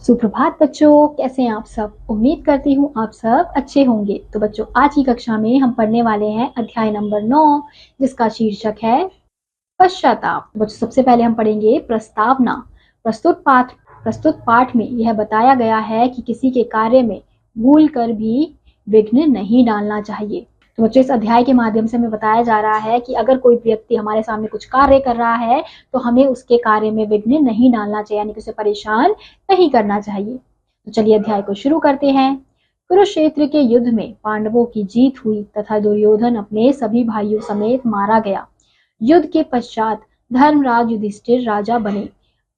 सुप्रभात बच्चों, कैसे हैं आप सब। उम्मीद करती हूँ आप सब अच्छे होंगे। तो बच्चों, आज की कक्षा में हम पढ़ने वाले हैं अध्याय नंबर 9, जिसका शीर्षक है पश्चाताप। बच्चों, सबसे पहले हम पढ़ेंगे प्रस्तावना। प्रस्तुत पाठ में यह बताया गया है कि किसी के कार्य में भूल कर भी विघ्न नहीं डालना चाहिए। तो बच्चों, इस अध्याय के माध्यम से हमें बताया जा रहा है कि अगर कोई व्यक्ति हमारे सामने कुछ कार्य कर रहा है तो हमें उसके कार्य में विघ्न नहीं डालना चाहिए, यानी कि उसे परेशान नहीं करना चाहिए। तो चलिए अध्याय को शुरू करते हैं। कुरुक्षेत्र के युद्ध में पांडवों की जीत हुई तथा दुर्योधन अपने सभी भाइयों समेत मारा गया। युद्ध के पश्चात धर्मराज युधिष्ठिर राजा बने।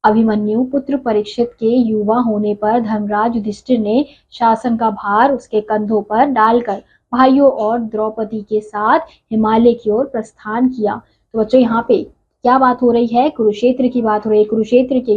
अभिमन्यु पुत्र परीक्षित के युवा होने पर धर्मराज युधिष्ठिर ने शासन का भार उसके कंधों पर डालकर भाइयों और द्रौपदी के साथ हिमालय की ओर प्रस्थान किया। तो बच्चों, यहाँ पे क्या बात हो रही है? कुरुक्षेत्र की बात हो रही है। कुरुक्षेत्र के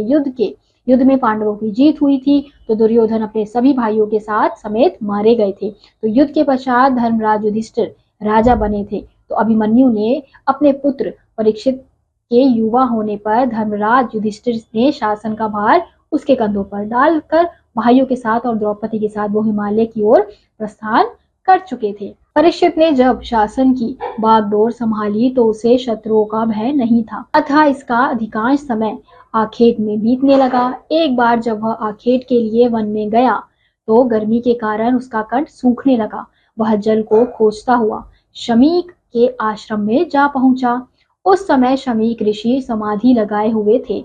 युद्ध में पांडवों की जीत हुई थी तो दुर्योधन अपने सभी भाइयों के साथ समेत मारे गए थे। तो युद्ध के पश्चात धर्मराज युधिष्ठिर राजा बने थे। तो अभिमन्यु ने अपने पुत्र परीक्षित के युवा होने पर धर्मराज युधिष्ठिर ने शासन का भार उसके कंधों पर डालकर भाइयों के साथ और द्रौपदी के साथ वो हिमालय की ओर प्रस्थान कर चुके थे। परीक्षित ने जब शासन की बागडोर संभाली तो उसे शत्रुओं का भय नहीं था, अतः इसका अधिकांश समय आखेट में बीतने लगा। एक बार जब वह आखेट के लिए वन में गया तो गर्मी के कारण उसका कंठ सूखने लगा। वह जल को खोजता हुआ शमीक के आश्रम में जा पहुंचा। उस समय शमीक ऋषि समाधि लगाए हुए थे।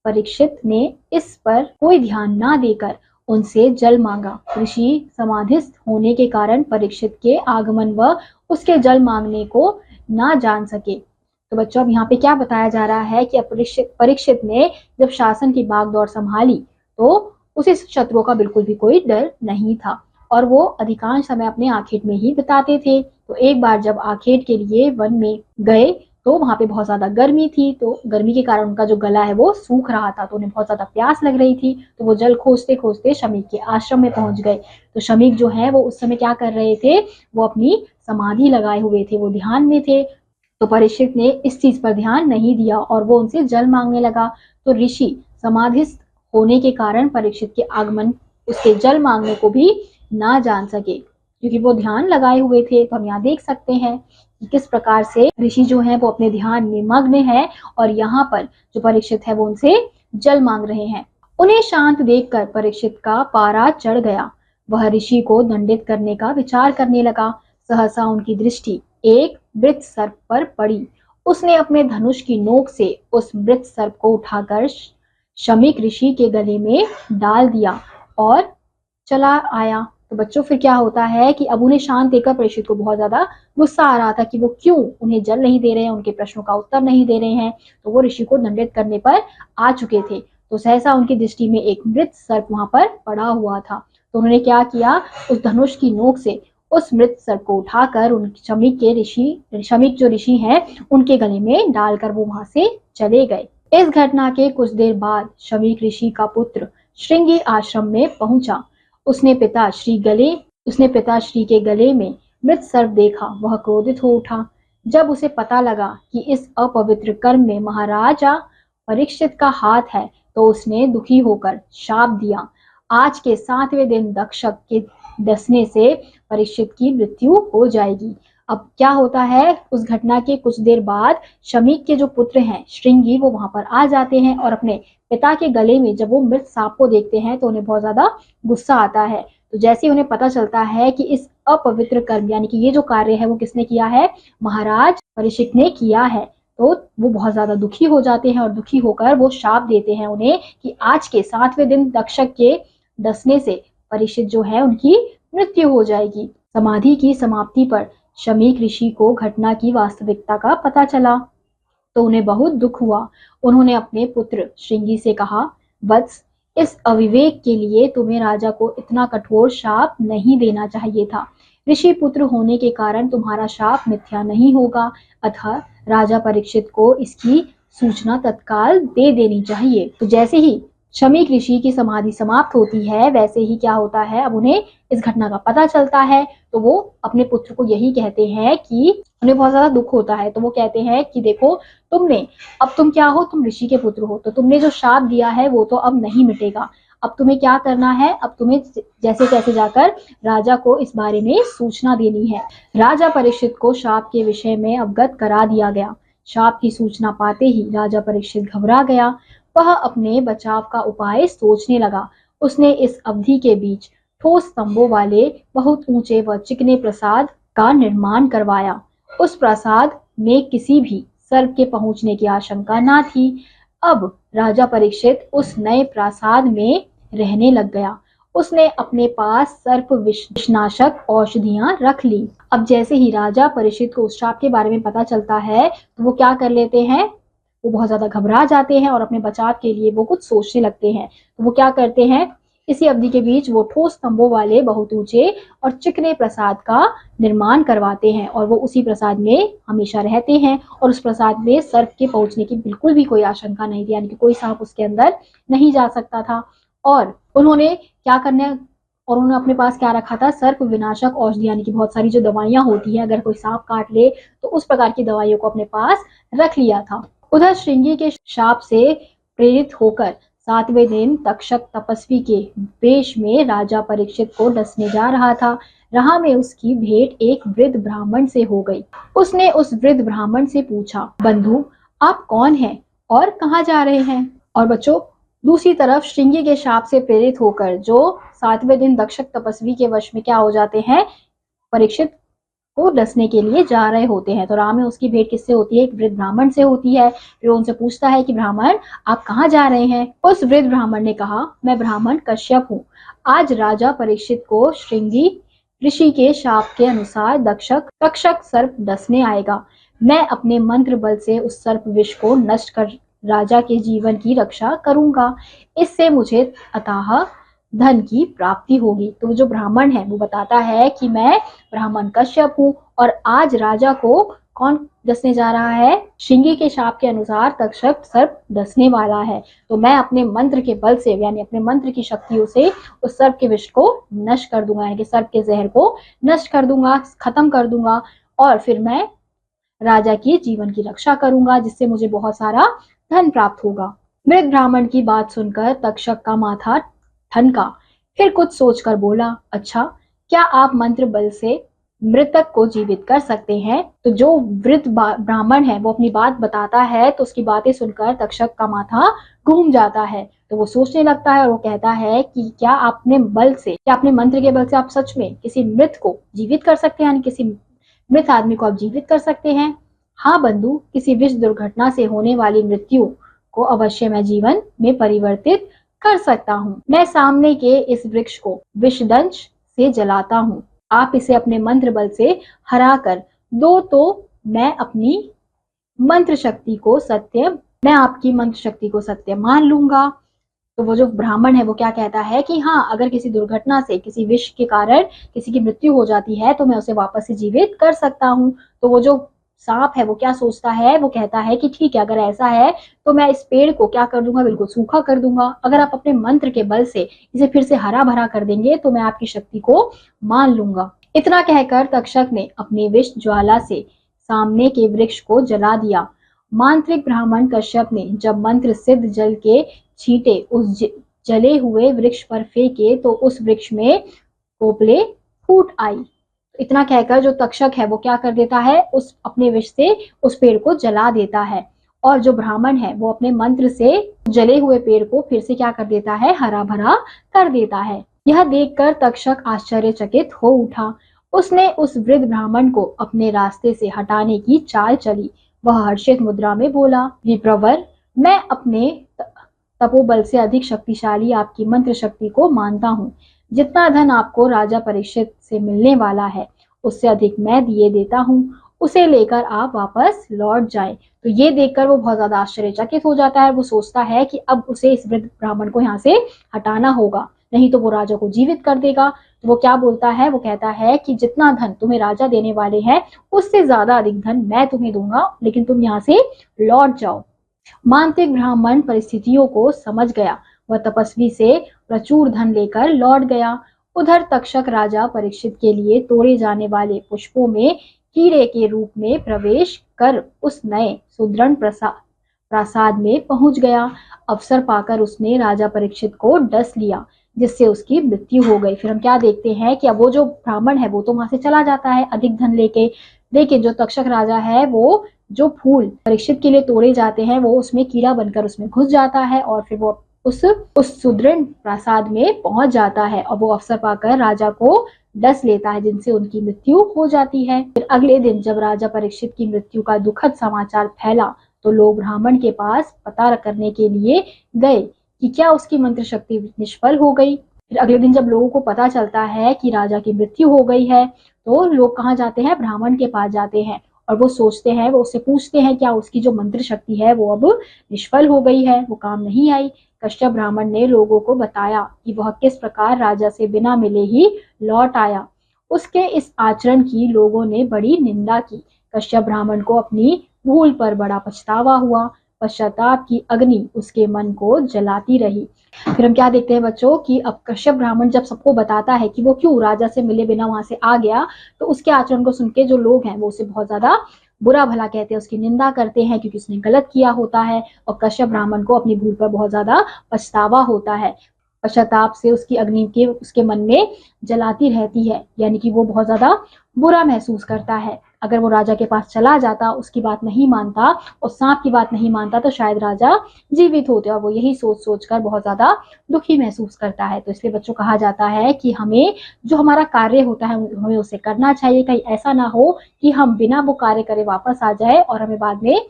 परीक्षित ने इस पर कोई ध्यान न देकर उनसे जल मांगा। ऋषि समाधिस्थ होने के कारण परीक्षित के आगमन व उसके जल मांगने को ना जान सके। तो बच्चों, अब यहाँ पे क्या बताया जा रहा है कि परीक्षित ने जब शासन की बागडोर संभाली तो उसे शत्रुओं का बिल्कुल भी कोई डर नहीं था और वो अधिकांश समय अपने आखेट में ही बिताते थे। तो एक बार जब आखेट के लिए वन में गए तो वहां पे बहुत ज्यादा गर्मी थी, तो गर्मी के कारण उनका जो गला है वो सूख रहा था, तो उन्हें बहुत ज्यादा प्यास लग रही थी। तो वो जल खोजते खोजते शमीक के आश्रम में पहुंच गए। तो शमीक जो है वो उस समय क्या कर रहे थे? वो अपनी समाधि लगाए हुए थे, वो ध्यान में थे। तो परीक्षित ने इस चीज पर ध्यान नहीं दिया और वो उनसे जल मांगने लगा। तो ऋषि समाधिस्थ होने के कारण परीक्षित के आगमन, उसके जल मांगने को भी ना जान सके क्योंकि वो ध्यान लगाए हुए थे। तो हम यहाँ देख सकते हैं कि किस प्रकार से ऋषि जो है वो अपने ध्यान में मग्न है और यहाँ पर जो परीक्षित है वो उनसे जल मांग रहे हैं। उन्हें शांत देखकर परीक्षित का पारा चढ़ गया। वह ऋषि को दंडित करने का विचार करने लगा। सहसा उनकी दृष्टि एक मृत सर्प पर पड़ी। उसने अपने धनुष की नोक से उस मृत सर्प को उठाकर शमीक ऋषि के गले में डाल दिया और चला आया। तो बच्चों, फिर क्या होता है कि अब उन्हें शांत देखकर परीक्षित को बहुत ज्यादा गुस्सा आ रहा था कि वो क्यों उन्हें जल नहीं दे रहे हैं, उनके प्रश्नों का उत्तर नहीं दे रहे हैं। तो वो ऋषि को दंडित करने पर आ चुके थे। तो सहसा उनकी दृष्टि में एक मृत सर्प वहां पर पड़ा हुआ था। तो उन्होंने क्या किया? उस धनुष की नोक से उस मृत सर्प को उठाकर उन शमीक जो ऋषि हैं उनके गले में डालकर वो वहां से चले गए। इस घटना के कुछ देर बाद शमीक ऋषि का पुत्र श्रृंगी आश्रम में पहुंचा। उसने पिताश्री के गले में मृत सर्प देखा। वह क्रोधित हो उठा। जब उसे पता लगा कि इस अपवित्र कर्म में महाराजा परीक्षित का हाथ है तो उसने दुखी होकर शाप दिया, आज के 7वें दिन दक्षक के डसने से परीक्षित की मृत्यु हो जाएगी। अब क्या होता है? उस घटना के कुछ देर बाद शमीक के जो पुत्र हैं श्रृंगी, वो वहां पर आ जाते हैं और अपने पिता के गले में जब वो मृत सांप को देखते हैं तो उन्हें बहुत ज्यादा गुस्सा आता है। तो जैसे उन्हें पता चलता है कि इस अपवित्र कर्म, यानी कि ये जो कार्य है वो किसने किया है? महाराज परीक्षित ने किया है, तो वो बहुत ज्यादा दुखी हो जाते हैं और दुखी होकर वो शाप देते हैं उन्हें कि आज के 7वें दिन दक्षक के डसने से परीक्षित जो है उनकी मृत्यु हो जाएगी। समाधि की समाप्ति पर शमीक ऋषि को घटना की वास्तविकता का पता चला तो उन्हें बहुत दुख हुआ। उन्होंने अपने पुत्र श्रृंगी से कहा, वत्स, इस अविवेक के लिए तुम्हें राजा को इतना कठोर शाप नहीं देना चाहिए था। ऋषि पुत्र होने के कारण तुम्हारा शाप मिथ्या नहीं होगा, अतः राजा परीक्षित को इसकी सूचना तत्काल दे देनी चाहिए। तो जैसे ही शमीक ऋषि की समाधि समाप्त होती है वैसे ही क्या होता है, अब उन्हें इस घटना का पता चलता है तो वो अपने पुत्र को यही कहते हैं कि उन्हें बहुत ज्यादा दुख होता है। तो वो कहते हैं कि देखो, तुम क्या हो? तुम ऋषि के पुत्र हो, तो तुमने जो शाप दिया है वो तो अब नहीं मिटेगा। अब तुम्हें क्या करना है, अब तुम्हें जैसे तैसे जाकर राजा को इस बारे में सूचना देनी है। राजा परीक्षित को शाप के विषय में अवगत करा दिया गया। शाप की सूचना पाते ही राजा परीक्षित घबरा गया। वह अपने बचाव का उपाय सोचने लगा। उसने इस अवधि के बीच ठोस स्तंभों वाले बहुत ऊंचे व चिकने प्रासाद का निर्माण करवाया। उस प्रासाद में किसी भी सर्प के पहुंचने की आशंका न थी। अब राजा परीक्षित उस नए प्रासाद में रहने लग गया। उसने अपने पास सर्प विषनाशक औषधियां रख ली। अब जैसे ही राजा परीक्षित को उस शाप के बारे में पता चलता है तो वो क्या कर लेते हैं, वो बहुत ज्यादा घबरा जाते हैं और अपने बचाव के लिए वो कुछ सोचने लगते हैं। तो वो क्या करते हैं, इसी अवधि के बीच वो ठोस स्तंभों वाले बहुत ऊंचे और चिकने प्रासाद का निर्माण करवाते हैं और वो उसी प्रासाद में हमेशा रहते हैं। और उस प्रासाद में सर्प के पहुंचने की बिल्कुल भी कोई आशंका नहीं थी, यानी कि कोई सांप उसके अंदर नहीं जा सकता था। और उन्होंने क्या करने, और उन्होंने अपने पास क्या रखा था, सर्प विनाशक औषधि, यानी कि बहुत सारी जो दवाइयां होती हैं, अगर कोई सांप काट ले तो उस प्रकार की दवाइयों को अपने पास रख लिया था। उधर श्रृंगी के शाप से प्रेरित होकर 7वें दिन तक्षक तपस्वी के वेश में राजा परीक्षित को डसने जा रहा था। राह में उसकी भेंट एक वृद्ध ब्राह्मण से हो गई। उसने उस वृद्ध ब्राह्मण से पूछा, बंधु आप कौन हैं और कहाँ जा रहे हैं? और बच्चों, दूसरी तरफ श्रृंगी के शाप से प्रेरित होकर जो 7वें दिन तक्षक तपस्वी के वश में क्या हो जाते हैं, परीक्षित को डसने के लिए जा रहे होते हैं। तो राह में उसकी भेंट किससे होती है, एक वृद्ध ब्राह्मण से होती है। फिर उनसे पूछता है कि ब्राह्मण आप कहाँ जा रहे हैं? उस वृद्ध ब्राह्मण ने कहा, मैं ब्राह्मण कश्यप हूँ। आज राजा परीक्षित को श्रृंगी ऋषि के शाप के अनुसार तक्षक सर्प डसने आएगा। मैं अपने मंत्र बल से उस सर्प विष को नष्ट कर राजा के जीवन की रक्षा करूंगा। इससे मुझे अथाह धन की प्राप्ति होगी। तो जो ब्राह्मण है वो बताता है कि मैं ब्राह्मण कश्यप हूँ और आज राजा को कौन डसने जा रहा है, श्रृंगी के शाप के अनुसार तक्षक सर्प डसने वाला है। तो मैं अपने मंत्र के बल से, यानी अपने मंत्र की शक्तियों से उस सर्प के विष को नष्ट कर दूंगा, यानी कि सर्प के जहर को नष्ट कर दूंगा, खत्म कर दूंगा, और फिर मैं राजा की जीवन की रक्षा करूंगा, जिससे मुझे बहुत सारा धन प्राप्त होगा। मृत ब्राह्मण की बात सुनकर तक्षक का माथा ठनका। फिर कुछ सोचकर बोला, अच्छा क्या आप मंत्र बल से मृतक को जीवित कर सकते हैं? तो जो वृद्ध ब्राह्मण है वो अपनी बात बताता है, तो उसकी बातें सुनकर तक्षक का माथा घूम जाता है। तो वो सोचने लगता है और वो कहता है कि क्या अपने मंत्र के बल से आप सच में किसी मृत को जीवित कर सकते हैं, यानी किसी मृत आदमी को आप जीवित कर सकते हैं? हाँ बंधु, किसी विष दुर्घटना से होने वाली मृत्यु को अवश्य मैं जीवन में परिवर्तित कर सकता हूँ। मैं सामने के इस वृक्ष को विषदंश से जलाता हूँ। आप इसे अपने मंत्र बल से हरा कर दो तो मैं आपकी मंत्र शक्ति को सत्य मान लूंगा। तो वो जो ब्राह्मण है वो क्या कहता है कि हाँ, अगर किसी दुर्घटना से, किसी विष के कारण किसी की मृत्यु हो जाती है तो मैं उसे वापस से जीवित कर सकता हूँ। तो वो जो सांप है वो क्या सोचता है, वो कहता है कि ठीक है, अगर ऐसा है तो मैं इस पेड़ को क्या कर दूंगा, बिल्कुल सूखा कर दूंगा। अगर आप अपने मंत्र के बल से इसे फिर से हरा भरा कर देंगे तो मैं आपकी शक्ति को मान लूंगा। इतना कहकर तक्षक ने अपनी विष ज्वाला से सामने के वृक्ष को जला दिया। मांत्रिक ब्राह्मण कश्यप ने जब मंत्र सिद्ध जल के छींटे उस जले हुए वृक्ष पर फेंके तो उस वृक्ष में पोपले फूट आई। इतना कहकर जो तक्षक है वो क्या कर देता है, उस अपने विष से उस पेड़ को जला देता है, और जो ब्राह्मण है वो अपने मंत्र से जले हुए पेड़ को फिर से क्या कर देता है, हरा भरा कर देता है। यह देखकर तक्षक आश्चर्यचकित हो उठा। उसने उस वृद्ध ब्राह्मण को अपने रास्ते से हटाने की चाल चली। वह हर्षित मुद्रा में बोला, विप्रवर, मैं अपने तपोबल से अधिक शक्तिशाली आपकी मंत्र शक्ति को मानता हूँ। जितना धन आपको राजा परीक्षित से मिलने वाला है उससे अधिक मैं दिए देता हूँ। उसे लेकर आप वापस लौट जाएं। तो ये देखकर वो बहुत ज्यादा आश्चर्यचकित हो जाता है। वो सोचता है कि अब उसे इस वृद्ध ब्राह्मण को यहाँ से हटाना होगा, नहीं तो वो राजा को जीवित कर देगा। तो वो क्या बोलता है, वो कहता है कि जितना धन तुम्हें राजा देने वाले हैं उससे ज्यादा अधिक धन मैं तुम्हें दूंगा, लेकिन तुम यहाँ से लौट जाओ। मांत्रिक ब्राह्मण परिस्थितियों को समझ गया। वह तपस्वी से प्रचुर धन लेकर लौट गया। उधर तक्षक राजा परीक्षित के लिए तोड़े जाने वाले पुष्पों में कीड़े के रूप में प्रवेश कर उस नए सुदृढ़ प्रासाद में पहुंच गया। अवसर पाकर उसने राजा परीक्षित को डस लिया, जिससे उसकी मृत्यु हो गई। फिर हम क्या देखते हैं कि अब वो जो ब्राह्मण है वो तो वहां से चला जाता है अधिक धन लेके, लेकिन जो तक्षक राजा है वो जो फूल परीक्षित के लिए तोड़े जाते हैं वो उसमें कीड़ा बनकर उसमें घुस जाता है और फिर वो उस सुदृढ़ प्रासाद में पहुंच जाता है और वो अवसर पाकर राजा को डस लेता है, जिनसे उनकी मृत्यु हो जाती है। फिर अगले दिन जब राजा परीक्षित की मृत्यु का दुखद समाचार फैला तो लोग ब्राह्मण के पास पता करने के लिए गए कि क्या उसकी मंत्र शक्ति निष्फल हो गई। फिर अगले दिन जब लोगों को पता चलता है कि राजा की मृत्यु हो गई है तो लोग कहाँ जाते हैं, ब्राह्मण के पास जाते हैं और वो सोचते हैं, वो उससे पूछते हैं क्या उसकी जो मंत्र शक्ति है वो अब निष्फल हो गई है, वो काम नहीं आई। कश्यप ब्राह्मण ने लोगों को बताया कि वह किस प्रकार राजा से बिना मिले ही लौट आया। उसके इस आचरण की लोगों ने बड़ी निंदा की। कश्यप ब्राह्मण को अपनी भूल पर बड़ा पछतावा हुआ। पश्चाताप की अग्नि उसके मन को जलाती रही। फिर हम क्या देखते हैं बच्चों कि अब कश्यप ब्राह्मण जब सबको बताता है कि वो क्यों राजा से मिले बिना वहां से आ गया, तो उसके आचरण को सुन के जो लोग हैं वो उसे बहुत ज्यादा बुरा भला कहते हैं, उसकी निंदा करते हैं क्योंकि उसने गलत किया होता है और कश्यप ब्राह्मण को अपनी भूल पर बहुत ज्यादा पछतावा होता है। पश्चाताप से उसकी अग्नि के उसके मन में जलाती रहती है, यानी कि वो बहुत ज्यादा बुरा महसूस करता है। अगर वो राजा के पास चला जाता, उसकी बात नहीं मानता और सांप की बात नहीं मानता तो शायद राजा जीवित होते, और वो यही सोच सोच कर बहुत ज्यादा दुखी महसूस करता है। तो इसलिए बच्चों कहा जाता है कि हमें जो हमारा कार्य होता है हमें उसे करना चाहिए, कहीं ऐसा ना हो कि हम बिना वो कार्य करे वापस आ जाए और हमें बाद में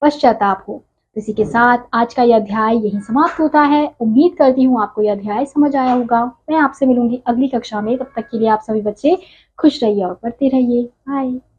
पश्चाताप हो। इसी के साथ आज का यह अध्याय यही समाप्त होता है। उम्मीद करती हूँ आपको यह अध्याय समझ आया होगा। मैं आपसे मिलूंगी अगली कक्षा में, तब तक के लिए आप सभी बच्चे खुश रहिए और पढ़ते रहिए। बाय।